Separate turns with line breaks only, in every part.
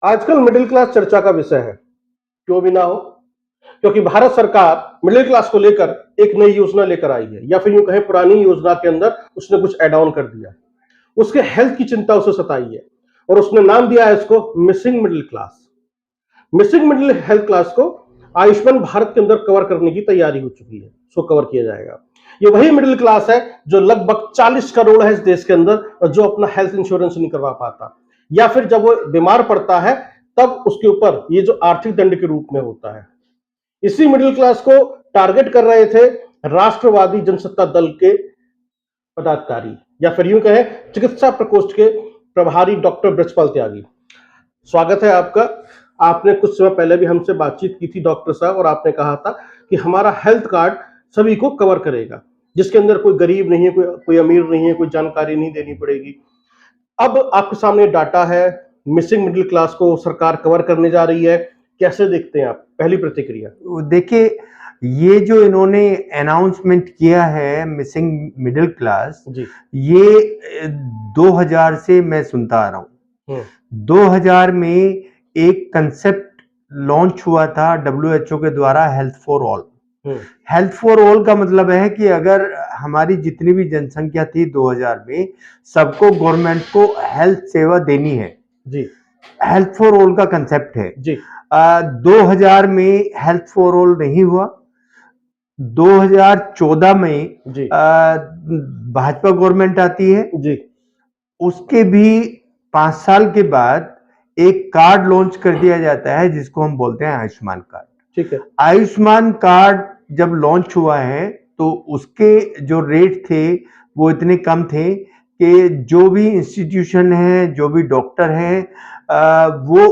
आजकल middle class चर्चा का विषय है। क्यों भी ना हो, क्योंकि भारत सरकार मिडिल क्लास को लेकर एक नई योजना लेकर आई है, या फिर यूं कहें पुरानी योजना के अंदर उसने कुछ ऐड ऑन कर दिया। उसके हेल्थ की चिंता उसे सताई है और उसने नाम दिया है इसको missing middle class. Missing middle health class को आयुष्मान भारत के अंदर कवर करने की तैयारी हो चुकी है, उसको कवर किया जाएगा। ये वही मिडिल क्लास है जो लगभग 40 करोड़ है इस देश के अंदर, और जो अपना हेल्थ इंश्योरेंस नहीं करवा पाता, या फिर जब वो बीमार पड़ता है तब उसके ऊपर ये जो आर्थिक दंड के रूप में होता है। इसी मिडिल क्लास को टारगेट कर रहे थे राष्ट्रवादी जनसत्ता दल के पदाधिकारी, या फिर यूं कहें चिकित्सा प्रकोष्ठ के प्रभारी डॉक्टर ब्रजपाल त्यागी। स्वागत है आपका। आपने कुछ समय पहले भी हमसे बातचीत की थी डॉक्टर साहब, और आपने कहा था कि हमारा हेल्थ कार्ड सभी को कवर करेगा, जिसके अंदर कोई गरीब नहीं है, कोई अमीर नहीं है, कोई जानकारी नहीं देनी पड़ेगी। अब आपके सामने डाटा है, मिसिंग मिडिल क्लास को सरकार कवर करने जा रही है। कैसे देखते हैं आप? पहली प्रतिक्रिया।
देखिए, ये जो इन्होंने अनाउंसमेंट किया है मिसिंग मिडिल क्लास,
जी।
ये 2000 से मैं सुनता आ रहा हूँ। 2000 में एक कंसेप्ट लॉन्च हुआ था WHO के द्वारा, health for all. Health for all का मतलब है कि अगर हमारी जितनी भी जनसंख्या थी 2000 में, सबको गवर्नमेंट को हेल्थ सेवा देनी है।
जी।
हेल्थ फॉर ऑल का कंसेप्ट है।
जी।
2000 में हेल्थ फॉर ऑल नहीं हुआ। 2014 में
जी।
भाजपा गवर्नमेंट आती है।
जी।
उसके भी 5 साल के बाद एक कार्ड लॉन्च कर दिया जाता है जिसको हम बोलते हैं आयुष्मान कार्ड।
ठीक है।
आयुष्मान कार्ड जब लॉन्च हुआ है तो उसके जो रेट थे वो इतने कम थे कि जो भी इंस्टीट्यूशन है, जो भी डॉक्टर हैं, वो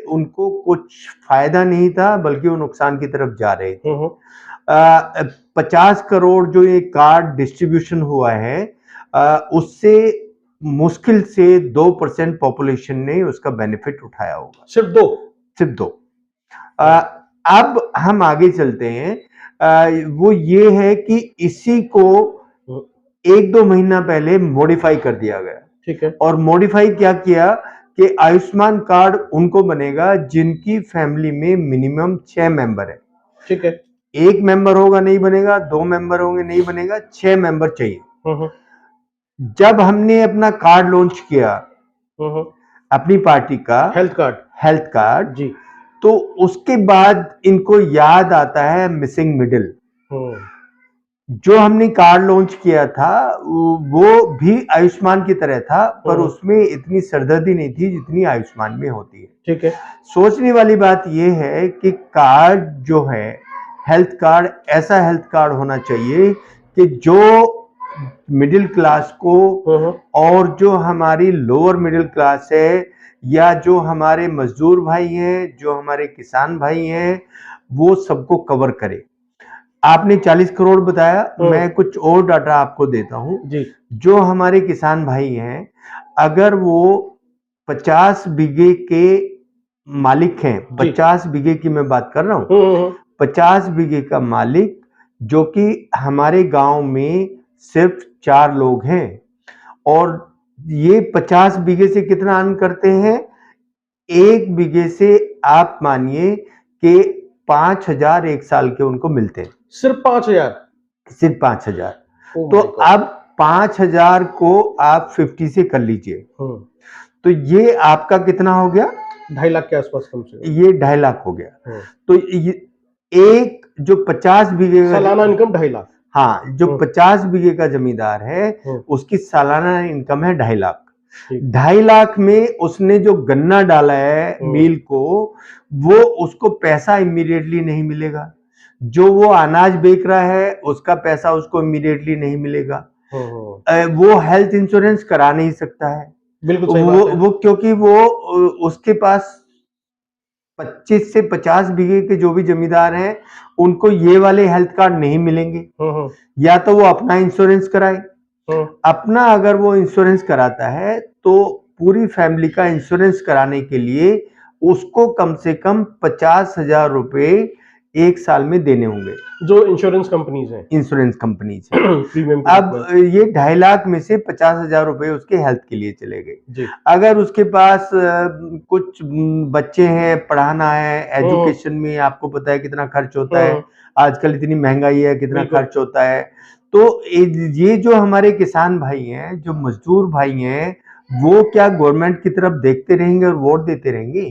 उनको कुछ फायदा नहीं था, बल्कि वो नुकसान की तरफ जा रहे थे। 50 करोड़ जो ये कार्ड डिस्ट्रीब्यूशन हुआ है, उससे मुश्किल से 2% पॉपुलेशन ने उसका बेनिफिट उठाया होगा। सिर्फ दो। अब हम आगे चलते हैं। वो ये है कि इसी को 1-2 महीना पहले मॉडिफाई कर दिया गया।
ठीक है।
और मॉडिफाई क्या किया कि आयुष्मान कार्ड उनको बनेगा जिनकी फैमिली में मिनिमम 6 मेंबर है।
ठीक है।
1 मेंबर होगा नहीं बनेगा, 2 मेंबर होंगे नहीं बनेगा, 6 मेंबर चाहिए। जब हमने अपना कार्ड लॉन्च किया, अपनी पार्टी का हेल्थ कार्ड
जी,
तो उसके बाद इनको याद आता है मिसिंग मिडिल। जो हमने कार्ड लॉन्च किया था वो भी आयुष्मान की तरह था, पर उसमें इतनी सरदर्दी नहीं थी जितनी आयुष्मान में होती है।
ठीक है।
सोचने वाली बात यह है कि कार्ड जो है, हेल्थ कार्ड, ऐसा हेल्थ कार्ड होना चाहिए कि जो मिडिल क्लास को और जो हमारी लोअर मिडिल क्लास है, या जो हमारे मजदूर भाई हैं, जो हमारे किसान भाई हैं, वो सबको कवर करे। आपने 40 करोड़ बताया, मैं कुछ और डाटा आपको देता हूं। जो हमारे किसान भाई हैं, अगर वो 50 बीघे के मालिक हैं, 50 बीघे की मैं बात कर रहा हूं, 50 बीघे का मालिक, जो कि हमारे गांव में सिर्फ 4 लोग हैं, और ये 50 बीघे से कितना अर्न करते हैं? 1 बीघे से आप मानिए कि 5,000 एक साल के उनको मिलते हैं।
सिर्फ 5,000?
सिर्फ 5,000। तो अब 5,000 को आप 50 से कर लीजिए, तो ये आपका कितना हो गया?
2.5 लाख के आसपास कम से कम।
ये 2.5 लाख हो गया। तो ये एक जो 50 बीघे
सालाना इनकम 2.5 लाख।
हाँ, जो 50 बीघे का जमींदार है उसकी सालाना इनकम है 2.5 लाख। 2.5 लाख में उसने जो गन्ना डाला है मील को, वो उसको पैसा इमीडिएटली नहीं मिलेगा। जो वो अनाज बेच रहा है उसका पैसा उसको इमीडिएटली नहीं मिलेगा। वो हेल्थ इंश्योरेंस करा नहीं सकता है।
बिल्कुल सही बात है।
वो क्योंकि वो उसके पास 25 से 50 बीघे के जो भी जमींदार हैं उनको ये वाले हेल्थ कार्ड नहीं मिलेंगे। या तो वो अपना इंश्योरेंस कराए। अपना अगर वो इंश्योरेंस कराता है तो पूरी फैमिली का इंश्योरेंस कराने के लिए उसको कम से कम 50,000 रुपए 1 साल में देने होंगे,
जो इंश्योरेंस कंपनीज हैं
इंश्योरेंस कंपनीज है।
प्रीमियम के
अब
रूप में।
ये 2.5 लाख में से 50,000 रुपए उसके हेल्थ के लिए चले गए।
जी।
अगर उसके पास कुछ बच्चे हैं, पढ़ाना है, एजुकेशन में आपको पता है कितना खर्च होता है, आजकल इतनी महंगाई है, कितना
बिल्कुल।
खर्च होता है। तो ये जो हमारे किसान भाई हैं, जो मजदूर भाई हैं, वो क्या गवर्नमेंट की तरफ देखते रहेंगे और वोट देते रहेंगे?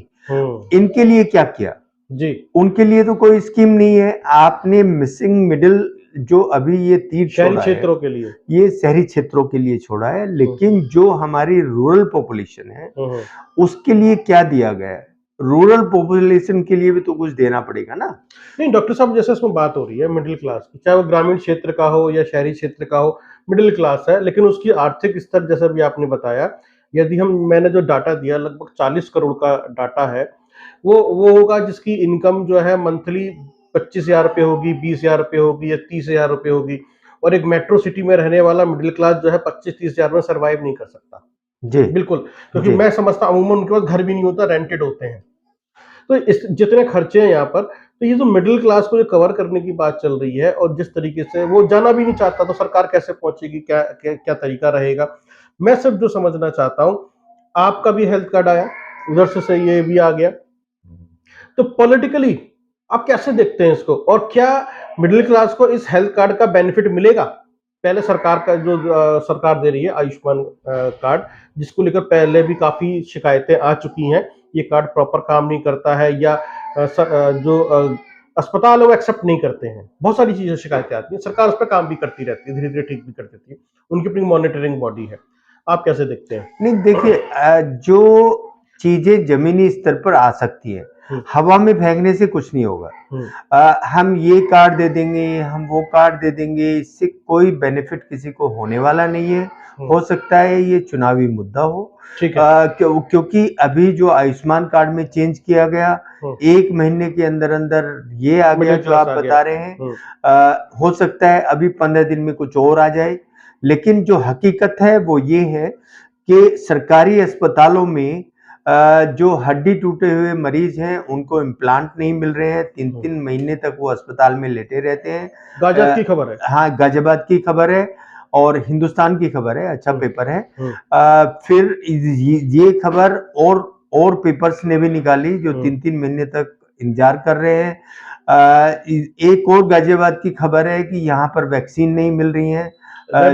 इनके लिए क्या किया?
जी।
उनके लिए तो कोई स्कीम नहीं है। आपने मिसिंग मिडिल जो अभी ये तीर
शहरी
छोड़ा
क्षेत्रों
है,
के लिए।
ये शहरी क्षेत्रों के लिए छोड़ा है, लेकिन जो हमारी रूरल पॉपुलेशन है, उसके लिए क्या दिया गया है? रूरल पॉपुलेशन के लिए भी तो कुछ देना पड़ेगा ना।
नहीं डॉक्टर साहब, जैसे इसमें बात हो रही है मिडिल क्लास की, चाहे वो ग्रामीण क्षेत्र का हो या शहरी क्षेत्र का हो, मिडिल क्लास है, लेकिन उसकी आर्थिक स्तर जैसा भी आपने बताया, यदि मैंने जो डाटा दिया लगभग 40 करोड़ का डाटा है, वो होगा जिसकी इनकम जो है मंथली 25,000 रुपये होगी, 20,000 रुपये होगी या 30,000 रुपये होगी, और एक मेट्रो सिटी में रहने वाला मिडिल क्लास जो है 25-30,000 में सर्वाइव नहीं कर सकता।
जी
बिल्कुल, क्योंकि
जी
मैं समझता अमूमन उनके पास घर भी नहीं होता, रेंटेड होते हैं। तो इस जितने खर्चे हैं यहाँ पर, तो ये जो मिडिल क्लास को जो कवर करने की बात चल रही है और जिस तरीके से वो जाना भी नहीं चाहता, तो सरकार कैसे पहुंचेगी, क्या तरीका रहेगा? मैं सिर्फ जो समझना चाहता हूं, आपका भी हेल्थ कार्ड आया, उधर से ये भी आ गया, तो पॉलिटिकली आप कैसे देखते हैं इसको, और क्या मिडिल क्लास को इस हेल्थ कार्ड का बेनिफिट मिलेगा? पहले सरकार का जो सरकार दे रही है आयुष्मान कार्ड, जिसको लेकर पहले भी काफी शिकायतें आ चुकी हैं, ये कार्ड प्रॉपर काम नहीं करता है, या जो अस्पताल है वो एक्सेप्ट नहीं करते हैं, बहुत सारी चीजें शिकायतें आती हैं, सरकार उस पर काम भी करती रहती है, धीरे धीरे ठीक भी कर देती है, उनकी अपनी मॉनिटरिंग बॉडी है। आप कैसे देखते हैं?
नहीं देखिए, जो चीजें जमीनी स्तर पर आ सकती है, हवा में फेंकने से कुछ नहीं होगा। हम ये कार्ड दे देंगे, हम वो कार्ड दे देंगे, इससे कोई बेनिफिट किसी को होने वाला नहीं है। हो सकता है ये चुनावी मुद्दा हो,
ठीक है।
क्योंकि अभी जो आयुष्मान कार्ड में चेंज किया गया, 1 महीने के अंदर अंदर ये आ गया जो आप बता रहे हैं। हो सकता है अभी 15 दिन में कुछ और आ जाए, लेकिन जो हकीकत है वो ये है कि सरकारी अस्पतालों में जो हड्डी टूटे हुए मरीज हैं, उनको इम्प्लांट नहीं मिल रहे हैं, 3-3 महीने तक वो अस्पताल में लेटे रहते हैं।
गाजियाबाद की खबर है।
हाँ, गाजियाबाद की खबर है और हिंदुस्तान की खबर है, अच्छा पेपर है। फिर ये खबर और पेपर्स ने भी निकाली जो 3-3 महीने तक इंतजार कर रहे हैं। एक और गाजियाबाद की खबर है कि यहाँ पर वैक्सीन नहीं मिल रही है,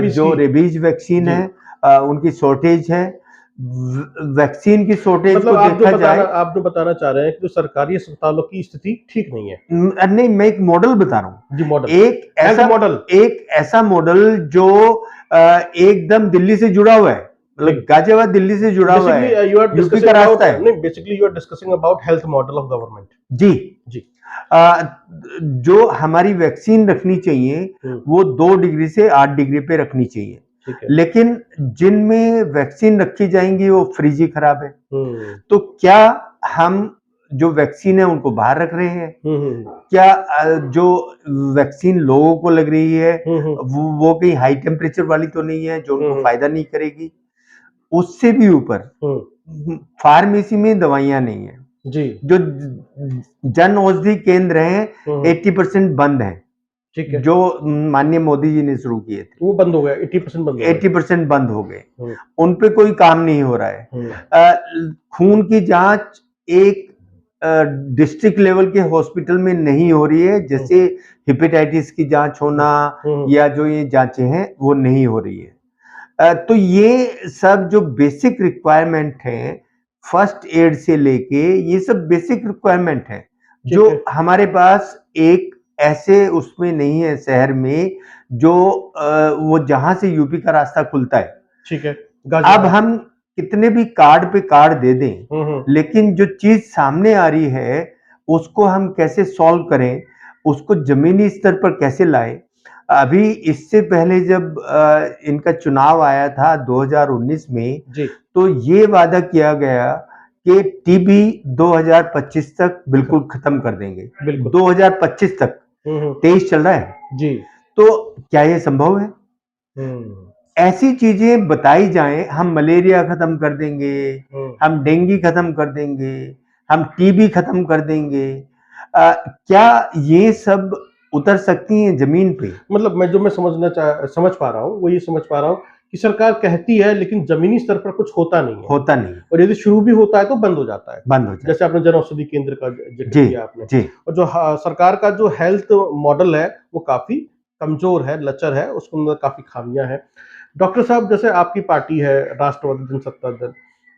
जो रेबीज वैक्सीन है, उनकी शॉर्टेज है। वैक्सीन की शॉर्टेज
मतलब
को देखा जाए,
आप जो बताना चाह रहे हैं कि जो सरकारी अस्पतालों की स्थिति ठीक नहीं है।
नहीं, मैं एक मॉडल बता रहा हूँ
जी, मॉडल,
एक ऐसा मॉडल जो एकदम दिल्ली से जुड़ा हुआ है, मतलब गाजियाबाद दिल्ली से जुड़ा हुआ है, यूपी का रास्ता है।
नहीं, basically you are discussing about health model of government.
जी
जी।
जो हमारी वैक्सीन रखनी चाहिए वो 2 डिग्री से 8 डिग्री पे रखनी चाहिए, लेकिन जिनमें वैक्सीन रखी जाएंगी वो फ्रिज ही खराब है। तो क्या हम जो वैक्सीन है उनको बाहर रख रहे हैं? क्या जो वैक्सीन लोगों को लग रही है वो कहीं हाई टेम्परेचर वाली तो नहीं है जो उनको फायदा नहीं करेगी? उससे भी ऊपर फार्मेसी में दवाइयां नहीं है जी। जो जन औषधि केंद्र हैं 80% बंद हैं, ठीक है, जो माननीय मोदी जी ने शुरू किए थे
वो बंद हो गया,
80% बंद हो गए। उन पे कोई काम नहीं हो रहा है। खून की जांच एक डिस्ट्रिक्ट लेवल के हॉस्पिटल में नहीं हो रही है, जैसे हेपेटाइटिस की जांच होना या जो ये जांचें हैं वो नहीं हो रही है। तो ये सब जो बेसिक रिक्वायरमेंट हैं, फर्स्ट एड से लेके ये सब बेसिक रिक्वायरमेंट है जो हमारे पास एक ऐसे उसमें नहीं है शहर में जो वो जहां से यूपी का रास्ता खुलता है। ठीक है, अब हम कितने भी कार्ड पे कार्ड दे दें, लेकिन जो चीज सामने आ रही है उसको हम कैसे सॉल्व करें, उसको जमीनी स्तर पर कैसे लाएं। अभी इससे पहले जब इनका चुनाव आया था 2019 में जी, तो ये वादा किया गया कि टीबी 2025 तक बिल्कुल खत्म कर देंगे, 2025 तक। 23 चल रहा है जी, तो क्या ये संभव है? ऐसी चीजें बताई जाएं, हम मलेरिया खत्म कर देंगे, हम डेंगू खत्म कर देंगे, हम टीबी खत्म कर देंगे। क्या ये सब उतर सकती हैं जमीन पे?
मतलब मैं समझ पा रहा हूँ, वो ये समझ पा रहा हूँ कि सरकार कहती है लेकिन जमीनी स्तर पर कुछ होता नहीं है,
होता नहीं है,
और यदि शुरू भी होता है तो बंद हो जाता है।
बंद हो जाए।
जैसे आपने जन औषधि केंद्र का जिक्र
जी,
किया आपने,
जी,
और जो सरकार का जो हेल्थ मॉडल है वो काफी कमजोर है, लचर है, उसके अंदर काफी खामियां हैं। डॉक्टर साहब, जैसे आपकी पार्टी है राष्ट्रवादी जनसत्ता दल,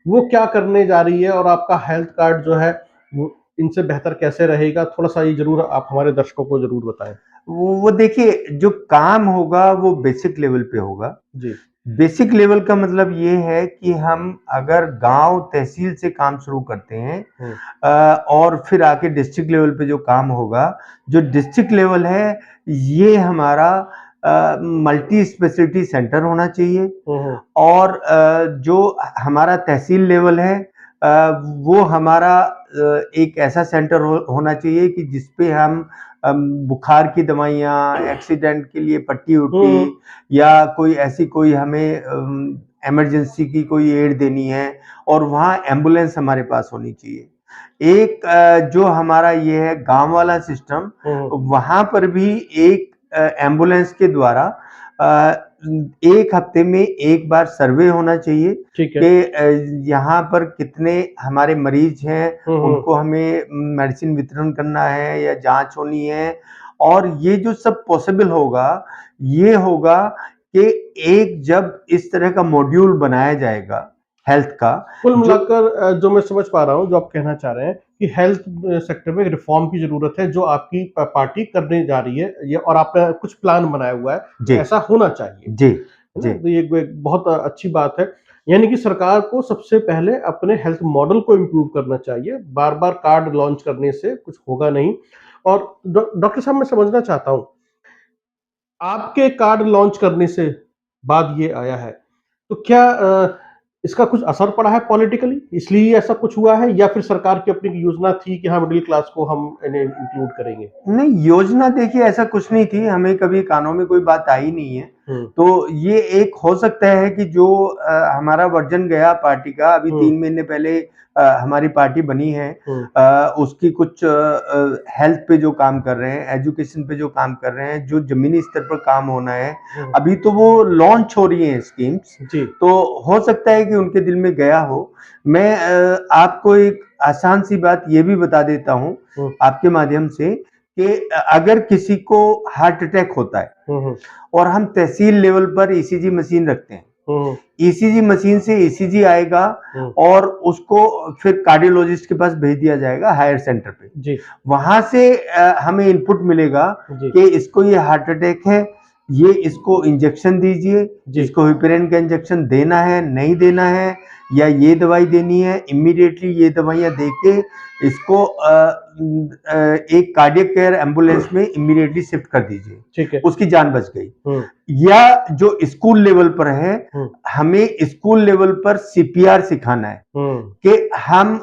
वो क्या करने जा रही है और आपका हेल्थ कार्ड जो है वो इनसे बेहतर कैसे रहेगा, थोड़ा सा ये जरूर आप हमारे दर्शकों को जरूर बताएं।
वो देखिए, जो काम होगा वो बेसिक लेवल पे होगा।
जी।
बेसिक लेवल का मतलब ये है कि हम अगर गांव तहसील से काम शुरू करते हैं
हम्म।
और फिर आके डिस्ट्रिक्ट लेवल पे जो काम होगा, जो डिस्ट्रिक्ट लेवल है ये हमारा मल्टी स्पेशलिटी सेंटर होना चाहिए। और जो हमारा तहसील लेवल है वो हमारा एक ऐसा सेंटर होना चाहिए कि जिसपे हम बुखार की दवाइयाँ, एक्सीडेंट के लिए पट्टी उट्टी, या कोई ऐसी कोई हमें इमरजेंसी की कोई एड देनी है, और वहाँ एम्बुलेंस हमारे पास होनी चाहिए। एक जो हमारा ये है गांव वाला सिस्टम, वहां पर भी एक एम्बुलेंस के द्वारा एक हफ्ते में एक बार सर्वे होना चाहिए
ठीक है।
कि यहाँ पर कितने हमारे मरीज हैं, उनको हमें मेडिसिन वितरण करना है या जांच होनी है। और ये जो सब पॉसिबल होगा, ये होगा कि एक जब इस तरह का मॉड्यूल बनाया जाएगा हेल्थ का,
कुल
जो
मिलाकर जो मैं समझ पा रहा हूँ, जो आप कहना चाह रहे हैं कि हेल्थ सेक्टर में रिफॉर्म की जरूरत है, जो आपकी पार्टी करने जा रही है ये, और आपने कुछ प्लान बनाया हुआ है,
जी,
ऐसा होना चाहिए,
जी,
है
जी,
ना? तो ये एक बहुत अच्छी बात है। यानी कि सरकार को सबसे पहले अपने हेल्थ मॉडल को इम्प्रूव करना चाहिए, बार बार कार्ड लॉन्च करने से कुछ होगा नहीं। और डॉक्टर साहब, मैं समझना चाहता हूँ, आपके कार्ड लॉन्च करने से बाद ये आया है, तो क्या इसका कुछ असर पड़ा है पॉलिटिकली, इसलिए ऐसा कुछ हुआ है, या फिर सरकार की अपनी एक योजना थी कि हाँ मिडिल क्लास को हम इन्हें इंक्लूड करेंगे?
नहीं, योजना देखिए ऐसा कुछ नहीं थी, हमें कभी कानों में कोई बात आई नहीं है। तो ये एक हो सकता है कि जो हमारा वर्जन गया पार्टी का, अभी 3 महीने पहले हमारी पार्टी बनी है, उसकी कुछ हेल्थ पे जो काम कर रहे हैं, एजुकेशन पे जो काम कर रहे हैं, जो जमीनी स्तर पर काम होना है, अभी तो वो लॉन्च हो रही हैं स्कीम्स,
जी।
तो हो सकता है कि उनके दिल में गया हो। मैं आपको एक आसान सी बात ये भी बता देता हूँ आपके माध्यम से, कि अगर किसी को हार्ट अटैक होता है और हम तहसील लेवल पर ईसीजी मशीन रखते हैं, ईसीजी मशीन से ईसीजी आएगा और उसको फिर कार्डियोलॉजिस्ट के पास भेज दिया जाएगा हायर सेंटर पे।
जी।
वहां से हमें इनपुट मिलेगा कि इसको ये हार्ट अटैक है, ये इसको इंजेक्शन दीजिए, इसको हिपेरिन का इंजेक्शन देना है नहीं देना है, या ये दवाई देनी है, इमीडिएटली ये दवाइयां देके इसको एक कार्डियक केयर एम्बुलेंस में इमीडिएटली शिफ्ट कर दीजिए,
ठीक है,
उसकी जान बच गई। या जो स्कूल लेवल पर है, हमें स्कूल लेवल पर सीपीआर सिखाना है कि हम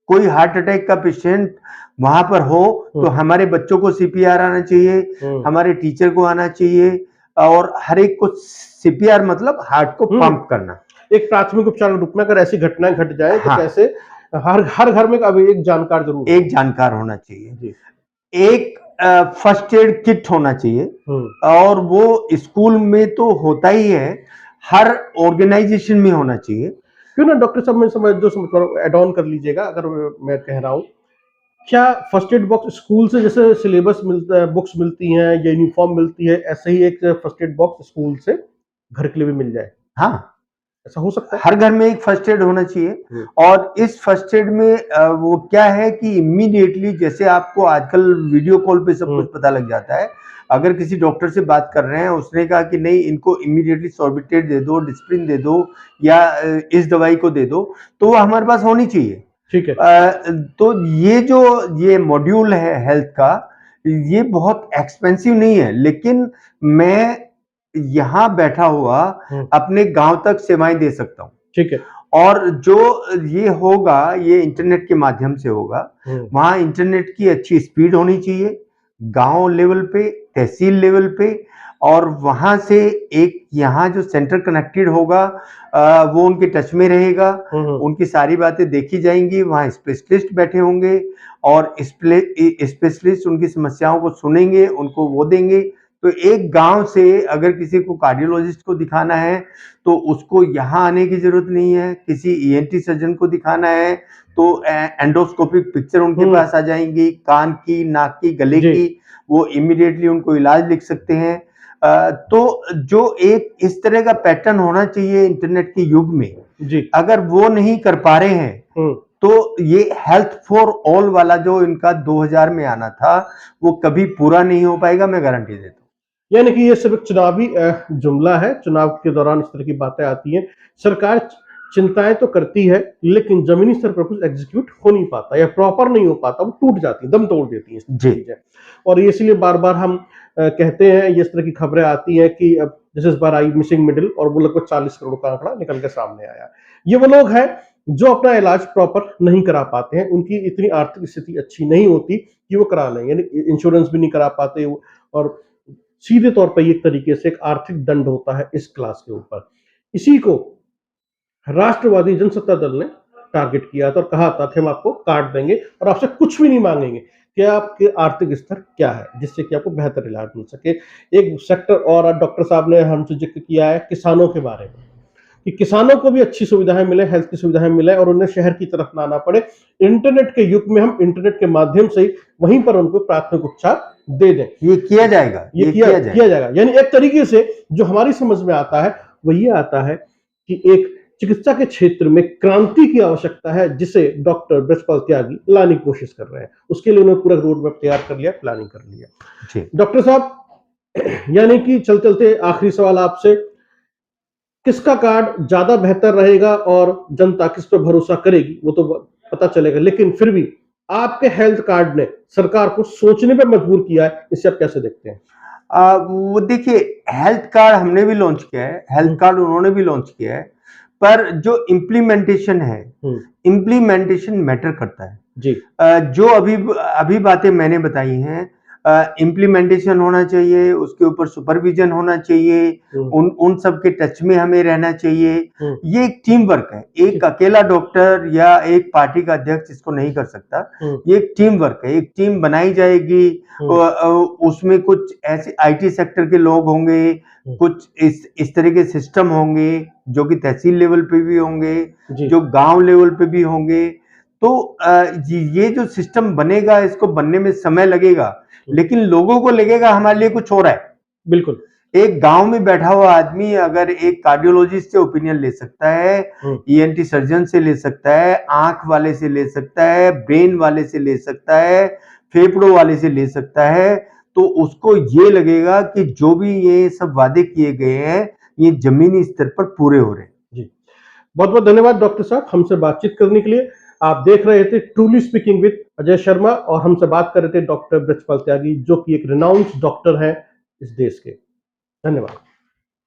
कोई हार्ट अटैक का पेशेंट वहां पर हो तो हमारे बच्चों को सीपीआर आना चाहिए, हमारे टीचर को आना चाहिए, और हर एक को सीपीआर मतलब हार्ट को पंप करना,
एक प्राथमिक उपचार के रूप में अगर ऐसी घटनाएं घट जाए तो कैसे हर घर में अभी एक जानकार जरूर,
एक जानकार होना चाहिए, एक फर्स्ट एड किट होना चाहिए, और वो स्कूल में तो होता ही है, हर ऑर्गेनाइजेशन में होना चाहिए।
क्यों ना डॉक्टर साहब, मैं समझ पा रहा हूँ, एड ऑन कर लीजिएगा अगर मैं कह रहा हूँ, क्या फर्स्ट एड बॉक्स स्कूल से जैसे सिलेबस मिलता है, बुक्स मिलती हैं या यूनिफॉर्म मिलती है, ऐसे ही एक फर्स्ट एड बॉक्स स्कूल से घर के लिए भी मिल जाए?
हाँ,
ऐसा हो सकता है,
हर घर में एक फर्स्ट एड होना चाहिए। और इस फर्स्ट एड में वो क्या है कि इमीडिएटली, जैसे आपको आजकल वीडियो कॉल पे सब कुछ पता लग जाता है, अगर किसी डॉक्टर से बात कर रहे हैं, उसने कहा कि नहीं इनको इमीडिएटली सॉर्बिट्रेट दे दो, डिस्प्रिन दे दो, या इस दवाई को दे दो, तो वो हमारे पास होनी चाहिए।
ठीक है।
तो ये जो ये मॉड्यूल है हेल्थ का, ये बहुत एक्सपेंसिव नहीं है, लेकिन मैं यहाँ बैठा हुआ अपने गांव तक सेवाएं दे सकता हूँ।
ठीक है।
और जो ये होगा, ये इंटरनेट के माध्यम से होगा। वहां इंटरनेट की अच्छी स्पीड होनी चाहिए, गांव लेवल पे, तहसील लेवल पे, और वहां से एक यहाँ जो सेंटर कनेक्टेड होगा वो उनके टच में रहेगा, उनकी सारी बातें देखी जाएंगी, वहाँ स्पेशलिस्ट बैठे होंगे और स्पेशलिस्ट उनकी समस्याओं को सुनेंगे, उनको वो देंगे। तो एक गांव से अगर किसी को कार्डियोलॉजिस्ट को दिखाना है तो उसको यहाँ आने की जरूरत नहीं है, किसी ईएनटी सर्जन को दिखाना है तो एंडोस्कोपिक पिक्चर उनके पास आ जाएंगी, कान की, नाक की, गले की, वो इमीडिएटली उनको इलाज लिख सकते हैं। तो जो एक इस तरह का पैटर्न होना चाहिए इंटरनेट के युग में,
जी,
अगर वो नहीं कर पा रहे हैं तो ये हेल्थ फॉर ऑल वाला जो इनका 2000 में आना था वो कभी पूरा नहीं हो पाएगा, मैं गारंटी देता हूँ।
यानी कि ये सिर्फ चुनावी जुमला है, चुनाव के दौरान इस तरह की बातें आती हैं। सरकार चिंताएं तो करती है लेकिन जमीनी स्तर पर कुछ एग्जीक्यूट हो नहीं पाता या प्रॉपर नहीं हो पाता, वो टूट जाती है, दम तोड़ देती है चीजें। और इसलिए बार बार हम कहते हैं, ये इस तरह की खबरें आती हैं कि अब जैसे इस बार आई मिसिंग मिडिल और वो लगभग 40 करोड़ का आंकड़ा निकल के सामने आया। ये वो लोग हैं जो अपना इलाज प्रॉपर नहीं करा पाते हैं, उनकी इतनी आर्थिक स्थिति अच्छी नहीं होती कि वो करा लें, यानी इंश्योरेंस भी नहीं करा पाते, और सीधे तौर पर एक तरीके से एक आर्थिक दंड होता है इस क्लास के ऊपर। इसी को राष्ट्रवादी जनसत्ता दल ने टारगेट किया था और कहा था कि हम आपको कार्ड देंगे और आपसे कुछ भी नहीं मांगेंगे कि आपके आर्थिक स्तर क्या है, जिससे कि आपको बेहतर इलाज मिल सके। एक सेक्टर और डॉक्टर साहब ने हमसे जिक्र किया है किसानों के बारे में, कि किसानों को भी अच्छी सुविधाएं मिले, हेल्थ की सुविधाएं मिले और उन्हें शहर की तरफ ना आना पड़े। इंटरनेट के युग में हम इंटरनेट के माध्यम से ही वहीं पर उनको प्राथमिक उपचार दे दें।
ये किया जाएगा,
ये किया जाएगा। यानी एक तरीके से जो हमारी समझ में आता है वो ये आता है कि एक चिकित्सा के क्षेत्र में क्रांति की आवश्यकता है, जिसे डॉक्टर ब्रजपाल त्यागी लाने की कोशिश कर रहे हैं। उसके लिए उन्होंने पूरा रोड मैप तैयार कर लिया, प्लानिंग कर लिया। डॉक्टर साहब, यानी कि चलते चलते आखिरी सवाल आपसे, किसका कार्ड ज्यादा बेहतर रहेगा और जनता किस पर भरोसा करेगी वो तो पता चलेगा, लेकिन फिर भी आपके हेल्थ कार्ड ने सरकार को सोचने पे मजबूर किया है, इसे आप कैसे देखते हैं?
वो देखिए, हेल्थ कार्ड हमने भी लॉन्च किया है, हेल्थ कार्ड उन्होंने भी लॉन्च किया है, पर जो इम्प्लीमेंटेशन है, इम्प्लीमेंटेशन मैटर करता है जी। जो अभी बातें मैंने बताई हैं, इम्प्लीमेंटेशन होना चाहिए, उसके ऊपर सुपरविजन होना चाहिए, उन सब के टच में हमें रहना चाहिए। ये एक टीम वर्क है, एक अकेला डॉक्टर या एक पार्टी का अध्यक्ष इसको नहीं कर सकता। ये एक टीम वर्क है, एक टीम बनाई जाएगी, उसमें कुछ ऐसे आईटी सेक्टर के लोग होंगे, कुछ इस तरह के सिस्टम होंगे जो कि तहसील लेवल पे भी होंगे, जो गांव लेवल पे भी होंगे। तो ये जो सिस्टम बनेगा, इसको बनने में समय लगेगा, लेकिन लोगों को लगेगा हमारे लिए कुछ हो रहा है।
बिल्कुल।
एक गांव में बैठा हुआ आदमी अगर एक कार्डियोलॉजिस्ट से ओपिनियन ले सकता है, ईएनटी सर्जन से ले सकता है, आंख वाले से ले सकता है, ब्रेन वाले से ले सकता है, फेफड़ों वाले से ले सकता है, तो उसको ये लगेगा कि जो भी ये सब वादे किए गए हैं ये जमीनी स्तर पर पूरे हो रहे हैं।
जी, बहुत बहुत धन्यवाद डॉक्टर साहब हमसे बातचीत करने के लिए। आप देख रहे थे truly speaking with Ajay Sharma और हमसे बात कर रहे थे डॉक्टर ब्रजपाल त्यागी, जो कि एक रिनाउंस्ड डॉक्टर हैं इस देश के। धन्यवाद।